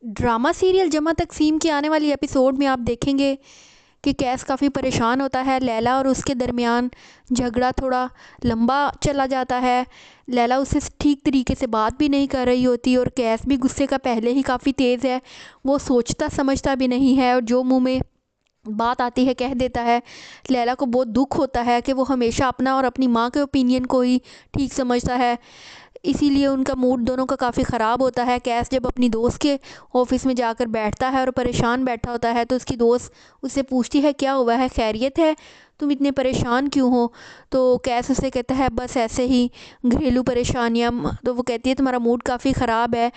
Drama serial जमा तकसीम के आने वाली एपिसोड में आप देखेंगे कि कैस काफ़ी परेशान होता है। लैला और उसके दरमियान झगड़ा थोड़ा लंबा चला जाता है। लैला उससे ठीक तरीके से बात भी नहीं कर रही होती और कैस भी गुस्से का पहले ही काफ़ी तेज़ है। वो सोचता समझता भी नहीं है और जो मुंह में बात आती है कह देता है। लैला को बहुत दुख होता है कि वो हमेशा अपना और अपनी माँ के ओपिनियन को ही ठीक समझता है, इसीलिए उनका मूड दोनों का काफ़ी ख़राब होता है। कैस जब अपनी दोस्त के ऑफिस में जाकर बैठता है और परेशान बैठा होता है तो उसकी दोस्त उससे पूछती है क्या हुआ है, खैरियत है, तुम इतने परेशान क्यों हो। तो कैस उससे कहता है बस ऐसे ही घरेलू परेशानियाँ। तो वो कहती है तुम्हारा मूड काफ़ी ख़राब है।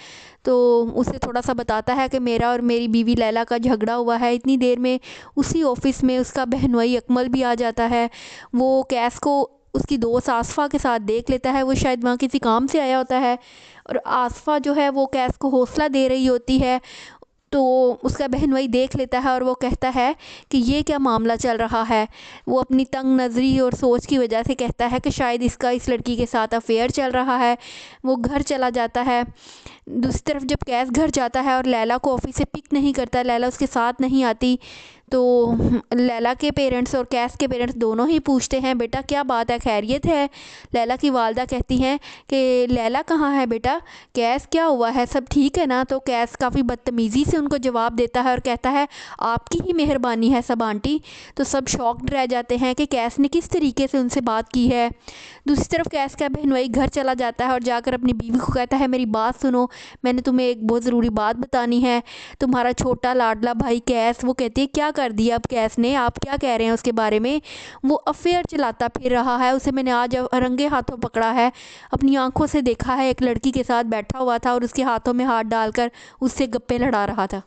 तो उसे थोड़ा सा बताता है कि मेरा और मेरी बीवी लैला का झगड़ा हुआ है। इतनी देर में उसी ऑफिस में उसका बहनोई अकमल भी आ जाता है। वो कैस को उसकी दोस्त आसफ़ा के साथ देख लेता है। वो शायद वहाँ किसी काम से आया होता है और आसफ़ा जो है वो कैस को हौसला दे रही होती है। तो उसका बहन वही देख लेता है और वो कहता है कि ये क्या मामला चल रहा है। वो अपनी तंग नज़री और सोच की वजह से कहता है कि शायद इसका इस लड़की के साथ अफेयर चल रहा है। वो घर चला जाता है। दूसरी तरफ जब कैस घर जाता है और लैला को ऑफिस से पिक नहीं करता, लैला उसके साथ नहीं आती, तो लैला के पेरेंट्स और कैस के पेरेंट्स दोनों ही पूछते हैं बेटा क्या बात है, खैरियत है। लैला की वालदा कहती हैं कि लैला कहाँ है बेटा, कैस क्या हुआ है, सब ठीक है ना। तो कैस काफ़ी बदतमीज़ी से उनको जवाब देता है और कहता है आपकी ही मेहरबानी है सब आंटी। तो सब शॉक्ड रह जाते हैं कि कैस ने किस तरीके से उनसे बात की है। दूसरी तरफ कैस का बहन वही घर चला जाता है और जाकर अपनी बीवी को कहता है मेरी बात सुनो, मैंने तुम्हें एक बहुत ज़रूरी बात बतानी है। तुम्हारा छोटा लाडला भाई कैस, वो कहती है क्या कर दिया अब कैस ने, आप क्या कह रहे हैं उसके बारे में। वो अफेयर चलाता फिर रहा है, उसे मैंने आज रंगे हाथों पकड़ा है, अपनी आंखों से देखा है, एक लड़की के साथ बैठा हुआ था और उसके हाथों में हाथ डालकर उससे गप्पे लड़ा रहा था।